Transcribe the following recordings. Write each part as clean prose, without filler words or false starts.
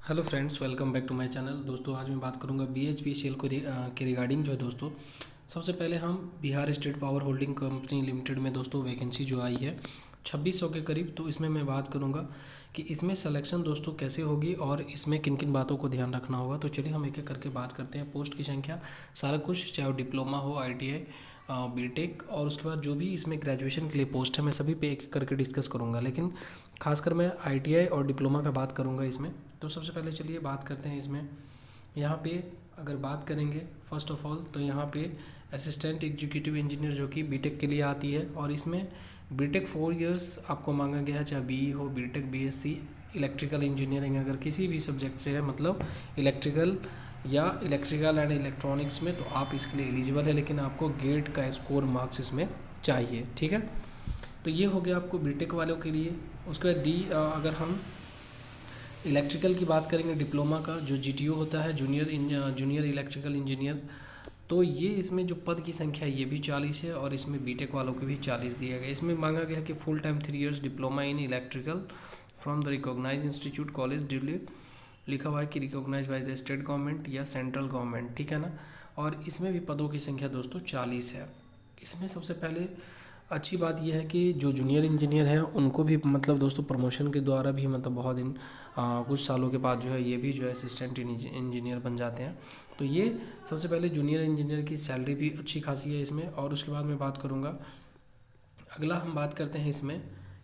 Hello friends, welcome back to my channel. दोस्तों, आज मैं बात करूंगा BHPCL के रिगार्डिंग जो है दोस्तों। सबसे पहले हम Bihar state power holding company limited में दोस्तों वैकेंसी जो आई है 2600 के करीब। तो इसमें मैं बात करूंगा कि इसमें सिलेक्शन दोस्तों कैसे होगी और इसमें किन किन बातों को ध्यान रखना होगा। तो चलिए हम एक एक करके बात करते हैं। पोस्ट की संख्या, सारा कुछ, चाहे वो डिप्लोमा हो, ITI, बीटेक और उसके बाद जो भी इसमें ग्रेजुएशन के लिए पोस्ट है, मैं सभी पे एक एक करके डिस्कस करूँगा। लेकिन खासकर मैं ITI और डिप्लोमा का बात करूँगा इसमें। तो सबसे पहले चलिए बात करते हैं इसमें। यहाँ पे अगर बात करेंगे फर्स्ट ऑफ ऑल, तो यहाँ पे असिस्टेंट एग्जीक्यूटिव इंजीनियर जो कि बीटेक के लिए आती है, और इसमें बीटेक 4 इयर्स आपको मांगा गया है, चाहे BE हो, बीटेक, BSc, इलेक्ट्रिकल इंजीनियरिंग अगर किसी भी सब्जेक्ट से है, मतलब इलेक्ट्रिकल या इलेक्ट्रिकल एंड इलेक्ट्रॉनिक्स में, तो आप इसके लिए एलिजिबल है। लेकिन आपको गेट का स्कोर मार्क्स इसमें चाहिए, ठीक है। तो ये हो गया आपको बीटेक वालों के लिए। उसके बाद अगर हम इलेक्ट्रिकल की बात करेंगे, डिप्लोमा का जो GTO होता है, जूनियर इलेक्ट्रिकल इंजीनियर, तो ये इसमें जो पद की संख्या है ये भी 40 है, और इसमें बीटेक वालों को भी 40 दिया गया। इसमें मांगा गया कि full time 3 years diploma in electrical from the recognize institute college Delhi, लिखा हुआ है कि recognize by the state government या सेंट्रल गवर्नमेंट, ठीक है ना। और इसमें भी पदों की संख्या दोस्तों 40 है। इसमें सबसे पहले अच्छी बात यह है कि जो जूनियर इंजीनियर है उनको भी मतलब दोस्तों प्रमोशन के द्वारा भी मतलब बहुत दिन कुछ सालों के बाद जो है ये भी जो है असिस्टेंट इंजीनियर बन जाते हैं। तो ये सबसे पहले जूनियर इंजीनियर की सैलरी भी अच्छी खासी है इसमें। और उसके बाद मैं बात करूँगा, अगला हम बात करते हैं इसमें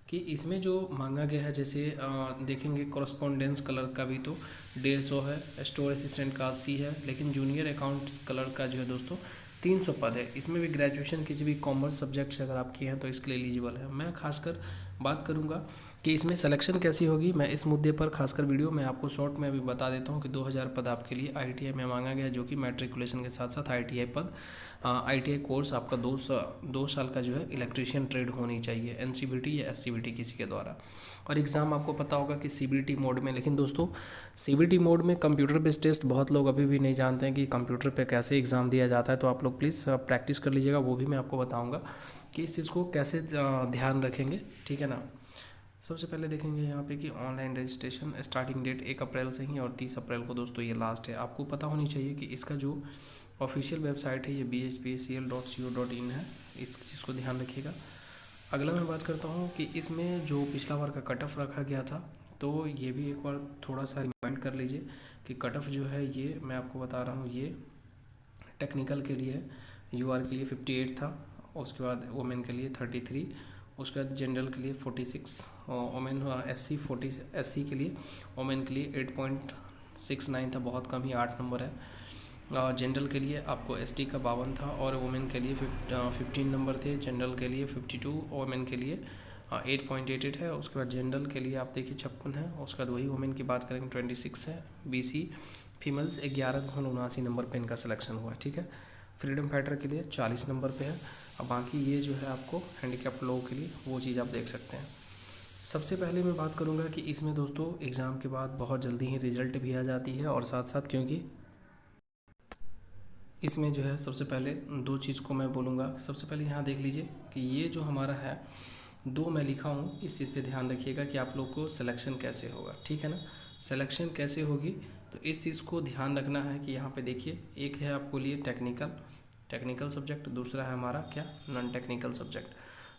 कि इसमें जो मांगा गया है, जैसे देखेंगे कॉरस्पॉन्डेंस कलर का भी तो 150 है, स्टोर असिस्टेंट का 80 है, लेकिन जूनियर अकाउंट्स कलर का जो है दोस्तों 300 पद है। इसमें भी ग्रेजुएशन किसी भी कॉमर्स सब्जेक्ट से अगर आप किए हैं तो इसके लिए एलिजिबल है। मैं खासकर बात करूंगा कि इसमें सिलेक्शन कैसी होगी। मैं इस मुद्दे पर खासकर वीडियो में आपको शॉर्ट में अभी बता देता हूं कि 2000 पद आपके लिए ITI में मांगा गया है, जो कि मैट्रिकुलेशन के साथ साथ ITI पद। ITI कोर्स आपका 2 साल का जो है इलेक्ट्रीशियन ट्रेड होनी चाहिए, NCVT या SCVT किसी के द्वारा। और एग्ज़ाम आपको पता होगा कि CBT मोड में। लेकिन दोस्तों CBT मोड में कंप्यूटर बेस्ड टेस्ट बहुत लोग अभी भी नहीं जानते हैं कि कंप्यूटर पे कैसे एग्ज़ाम दिया जाता है। तो आप लोग प्लीज़ प्रैक्टिस कर लीजिएगा, वो भी मैं आपको बताऊंगा कि इस चीज़ को कैसे ध्यान रखेंगे, ठीक है ना। सबसे पहले देखेंगे यहाँ पे कि ऑनलाइन रजिस्ट्रेशन स्टार्टिंग डेट 1 अप्रैल से ही, और 30 अप्रैल को दोस्तों ये लास्ट है। आपको पता होनी चाहिए कि इसका जो ऑफिशियल वेबसाइट है ये bhpcl.co.in है, इस चीज़ को ध्यान रखिएगा। अगला मैं बात करता हूँ कि इसमें जो पिछला बार का कट ऑफ रखा गया था, तो ये भी एक बार थोड़ा सा रिमाइंड कर लीजिए कि कट ऑफ जो है ये मैं आपको बता रहा हूँ, ये टेक्निकल के लिए है, UR के लिए 58 था, उसके बाद वुमेन के लिए 33, उसके बाद जनरल के लिए 46, वुमेन SC के लिए, वुमेन के लिए 8.69 था, बहुत कम ही 8 नंबर है। जनरल के लिए आपको ST का 52 था, और वुमेन के लिए 15 नंबर थे, जनरल के लिए 52, वुमेन के लिए 8.88 है। उसके बाद जनरल के लिए आप देखिए 56 है, उसके बाद वही वुमेन की बात करेंगे 26 है। BC फीमेल्स 11.79 नंबर पे इनका सिलेक्शन हुआ है, ठीक है। फ्रीडम फाइटर के लिए 40 नंबर पे है। अब बाकी ये जो है आपको हैंडीकैप्ड लोगों के लिए वो चीज़ आप देख सकते हैं। सबसे पहले मैं बात करूँगा कि इसमें दोस्तों एग्ज़ाम के बाद बहुत जल्दी ही रिजल्ट भी आ जाती है, और साथ साथ क्योंकि इसमें जो है सबसे पहले 2 चीज़ को मैं बोलूँगा। सबसे पहले यहाँ देख लीजिए कि ये जो हमारा है 2 मैं लिखा हूँ, इस चीज़ पे ध्यान रखिएगा कि आप लोग को सिलेक्शन कैसे होगा, ठीक है ना। सिलेक्शन कैसे होगी तो इस चीज़ को ध्यान रखना है कि यहाँ पे देखिए, एक है आपको लिए टेक्निकल सब्जेक्ट, दूसरा है हमारा क्या, नॉन टेक्निकल सब्जेक्ट।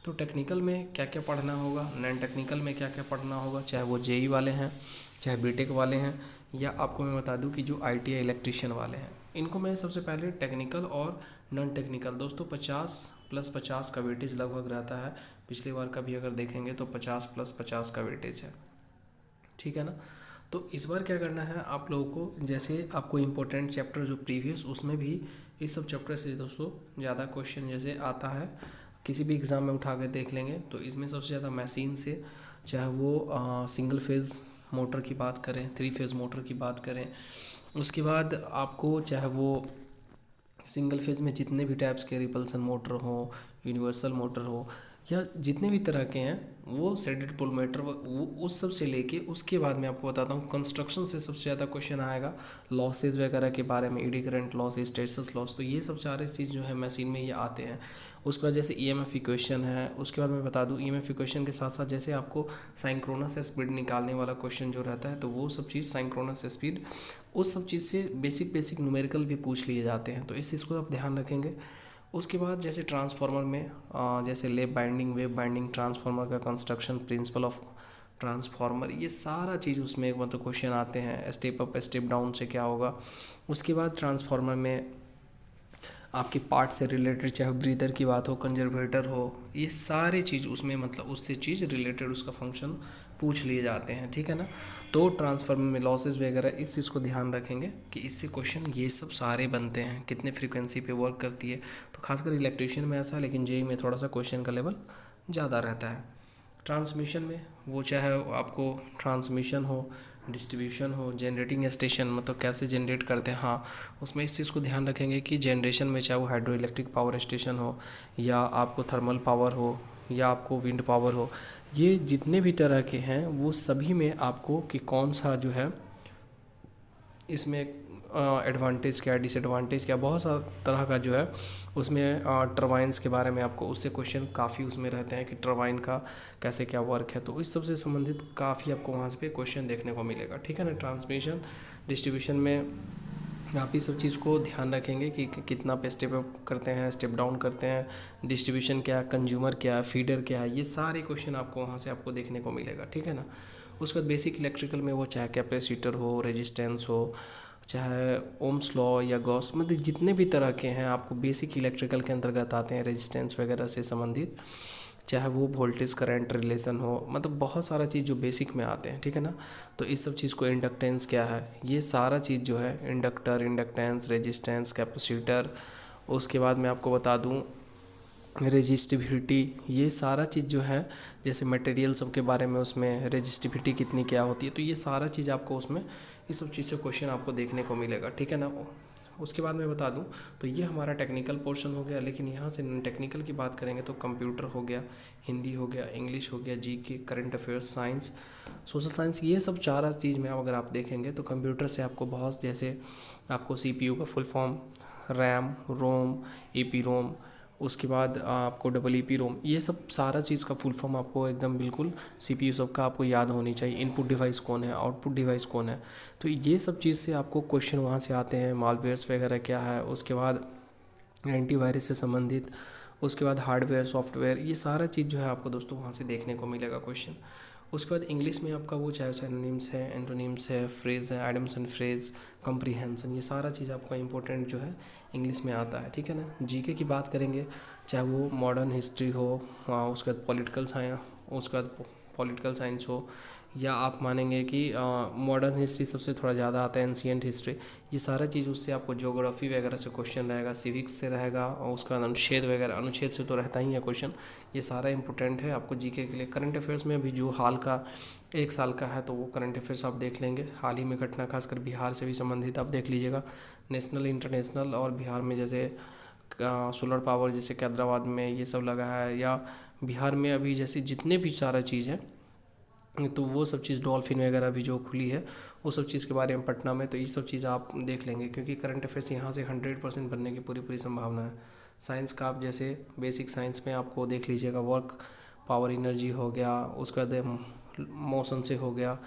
तो टेक्निकल में क्या क्या पढ़ना होगा, नॉन टेक्निकल में क्या क्या पढ़ना होगा, चाहे वो JE वाले हैं, चाहे बीटेक वाले हैं, या आपको मैं बता दूं कि जो ITI इलेक्ट्रीशियन वाले हैं, इनको मैं सबसे पहले टेक्निकल और नॉन टेक्निकल दोस्तों 50+50 का वेटेज लगभग रहता है। पिछली बार का भी अगर देखेंगे तो 50+50 का वेटेज है, ठीक है ना। तो इस बार क्या करना है आप लोगों को, जैसे आपको इम्पोर्टेंट चैप्टर जो प्रीवियस, उसमें भी इस सब चैप्टर से दोस्तों ज़्यादा क्वेश्चन जैसे आता है, किसी भी एग्ज़ाम में उठा के देख लेंगे तो इसमें सबसे ज़्यादा मशीन से, चाहे वो सिंगल फेज़ मोटर की बात करें, 3 फेज़ मोटर की बात करें, उसके बाद आपको चाहे वो सिंगल फेज़ में जितने भी टाइप्स के रिपल्सन मोटर हो, यूनिवर्सल मोटर हो, या जितने भी तरह के हैं वो शेडेड पुल मेटर वो उस सब से लेके उसके बाद मैं आपको बताता हूँ कंस्ट्रक्शन से सबसे ज़्यादा क्वेश्चन आएगा, लॉसेज वगैरह के बारे में, eddy current loss, hysteresis loss, तो ये सब सारे चीज़ जो है मशीन में ये आते हैं। उसके बाद जैसे ईएमएफ इक्वेशन है, उसके बाद मैं बता दूँ ईएमएफ इक्वेशन के साथ साथ जैसे आपको साइंक्रोनस स्पीड निकालने वाला क्वेश्चन जो रहता है तो वो सब चीज़ साइंक्रोनस स्पीड उस सब चीज़ से बेसिक न्यूमेरिकल भी पूछ लिए जाते हैं, तो इस चीज़ को आप ध्यान रखेंगे। उसके बाद जैसे ट्रांसफार्मर में जैसे lap binding, wave binding, transformer का कंस्ट्रक्शन, प्रिंसिपल ऑफ ट्रांसफार्मर, ये सारा चीज़ उसमें मतलब क्वेश्चन आते हैं। स्टेप अप स्टेप डाउन से क्या होगा। उसके बाद ट्रांसफार्मर में आपके पार्ट से रिलेटेड, चाहे ब्रीदर की बात हो, कंजर्वेटर हो, ये सारे चीज़ उसमें मतलब उससे चीज़ रिलेटेड उसका फंक्शन पूछ लिए जाते हैं, ठीक है ना। तो ट्रांसफार्मर में लॉसेस वगैरह इस चीज़ को ध्यान रखेंगे कि इससे क्वेश्चन ये सब सारे बनते हैं, कितने फ्रीक्वेंसी पे वर्क करती है। तो खासकर इलेक्ट्रिशियन में ऐसा है, लेकिन जेई में थोड़ा सा क्वेश्चन का लेवल ज़्यादा रहता है। ट्रांसमिशन में वो चाहे आपको ट्रांसमिशन हो, डिस्ट्रीब्यूशन हो, जनरेटिंग स्टेशन मतलब कैसे जनरेट करते हैं, हाँ उसमें इस चीज़ को ध्यान रखेंगे कि जनरेशन में चाहे वो हाइड्रो इलेक्ट्रिक पावर स्टेशन हो या आपको थर्मल पावर हो या आपको विंड पावर हो, ये जितने भी तरह के हैं वो सभी में आपको कि कौन सा जो है इसमें एडवांटेज क्या है, डिसएडवांटेज क्या, बहुत सा तरह का जो है उसमें टरबाइन्स के बारे में आपको उससे क्वेश्चन काफ़ी उसमें रहते हैं कि टरबाइन का कैसे क्या वर्क है, तो इस सब से संबंधित काफ़ी आपको वहाँ पे क्वेश्चन देखने को मिलेगा, ठीक है ना। ट्रांसमिशन डिस्ट्रीब्यूशन में आप इस सब चीज़ को ध्यान रखेंगे कि कितना पे स्टेप अप करते हैं, स्टेप डाउन करते हैं, डिस्ट्रीब्यूशन क्या है, कंज्यूमर क्या है, फीडर क्या है, ये सारे क्वेश्चन आपको वहाँ से आपको देखने को मिलेगा, ठीक है ना। उसके बाद बेसिक इलेक्ट्रिकल में वो चाहे कैपेसिटर हो, रेजिस्टेंस हो, चाहे ओम्स लॉ या गॉस, मतलब जितने भी तरह के हैं आपको बेसिक इलेक्ट्रिकल के अंतर्गत आते हैं, रेजिस्टेंस वगैरह से संबंधित, चाहे वो वोल्टेज करंट रिलेशन हो, मतलब बहुत सारा चीज़ जो बेसिक में आते हैं, ठीक है ना। तो इस सब चीज़ को इंडक्टेंस क्या है, ये सारा चीज़ जो है इंडक्टर, इंडक्टेंस, रेजिस्टेंस, कैपेसिटर, उसके बाद मैं आपको बता दूं रेजिस्टिविटी, ये सारा चीज़ जो है जैसे मटेरियल सब के बारे में उसमें रेजिस्टिविटी कितनी क्या होती है, तो ये सारा चीज़ आपको उसमें इस सब चीज़ से क्वेश्चन आपको देखने को मिलेगा, ठीक है ना। उसके बाद मैं बता दूं तो ये हमारा टेक्निकल पोर्शन हो गया, लेकिन यहाँ से टेक्निकल की बात करेंगे तो कंप्यूटर हो गया, हिंदी हो गया, इंग्लिश हो गया, GK, current affairs, science, social science, ये सब चार चीज़ में अगर आप देखेंगे तो कंप्यूटर से आपको बहुत, जैसे आपको सीपीयू का फुल फॉर्म, रैम, रोम, ईपी रोम, उसके बाद आपको डबल ईपी रोम, ये सब सारा चीज़ का फुल फॉर्म आपको एकदम बिल्कुल सीपीयू सब का आपको याद होनी चाहिए। इनपुट डिवाइस कौन है, आउटपुट डिवाइस कौन है, तो ये सब चीज़ से आपको क्वेश्चन वहाँ से आते हैं। मालवेयर्स वगैरह क्या है, उसके बाद एंटीवायरस से संबंधित, उसके बाद हार्डवेयर, सॉफ्टवेयर, ये सारा चीज़ जो है आपको दोस्तों वहाँ से देखने को मिलेगा क्वेश्चन। उसके बाद इंग्लिश में आपका वो चाहे सिनोनिम्स है, एंटोनिम्स है, फ्रेज है, एडम्स एंड फ्रेज, कंप्रीहेंशन, ये सारा चीज़ आपका इंपॉर्टेंट जो है इंग्लिश में आता है, ठीक है ना। जीके की बात करेंगे, चाहे वो मॉडर्न हिस्ट्री हो, उसके बाद पॉलिटिकल साइंस हो, या आप मानेंगे कि मॉडर्न हिस्ट्री सबसे थोड़ा ज़्यादा आता है, एंशिएंट हिस्ट्री, ये सारा चीज़ उससे आपको ज्योग्राफी वगैरह से क्वेश्चन रहेगा, सिविक्स से रहेगा, और उसका अनुच्छेद वगैरह, अनुच्छेद से तो रहता ही है क्वेश्चन, ये सारा इंपॉर्टेंट है आपको जीके के लिए। करंट अफेयर्स में अभी जो हाल का 1 साल का है तो वो करंट अफेयर्स आप देख लेंगे, हाल ही में घटना खासकर बिहार से भी संबंधित आप देख लीजिएगा, नेशनल, इंटरनेशनल, और बिहार में जैसे सोलर पावर जैसे कैदराबाद में ये सब लगा है, या बिहार में अभी जैसे जितने भी सारा चीज़ है तो वो सब चीज़, डॉल्फिन वगैरह भी जो खुली है वो सब चीज़ के बारे में पटना में, तो ये सब चीज़ आप देख लेंगे, क्योंकि करंट अफेयर्स यहाँ से 100% बनने की पूरी संभावना है। साइंस का आप जैसे बेसिक साइंस में आपको देख लीजिएगा, वर्क पावर एनर्जी हो गया, उसका मोशन से हो गया,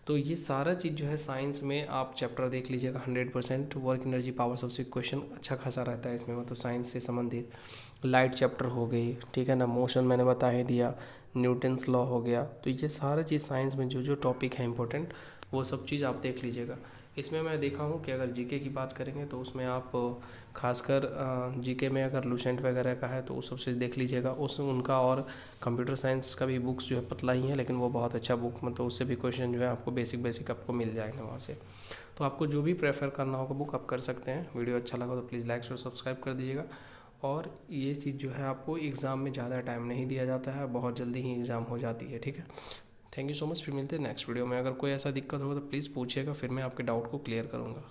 तो ये सारा चीज़ जो है साइंस में आप चैप्टर देख लीजिएगा, 100% वर्क एनर्जी पावर सबसे क्वेश्चन अच्छा खासा रहता है इसमें, मतलब साइंस से संबंधित। लाइट चैप्टर हो गई, ठीक है ना, मोशन मैंने बता ही दिया, न्यूटन्स लॉ हो गया, तो ये सारा चीज़ साइंस में जो जो टॉपिक है इंपॉर्टेंट वो सब चीज़ आप देख लीजिएगा। इसमें मैं देखा हूँ कि अगर जीके की बात करेंगे तो उसमें आप खासकर जीके में अगर लूसेंट वगैरह का है तो उस सबसे देख लीजिएगा, उस उनका, और कंप्यूटर साइंस का भी बुक्स जो है पतला ही है, लेकिन वो बहुत अच्छा बुक, मतलब उससे भी क्वेश्चन जो है आपको बेसिक आपको मिल जाएंगे वहाँ से। तो आपको जो भी प्रेफर करना होगा बुक आप कर सकते हैं। वीडियो अच्छा लगा तो प्लीज़ लाइक और सब्सक्राइब कर दीजिएगा। और ये चीज़ जो है आपको एग्ज़ाम में ज़्यादा टाइम नहीं दिया जाता है, बहुत जल्दी ही एग्ज़ाम हो जाती है, ठीक है। थैंक यू सो मच, फिर मिलते हैं नेक्स्ट वीडियो में। अगर कोई ऐसा दिक्कत होगा तो प्लीज़ पूछिएगा, फिर मैं आपके डाउट को क्लियर करूँगा।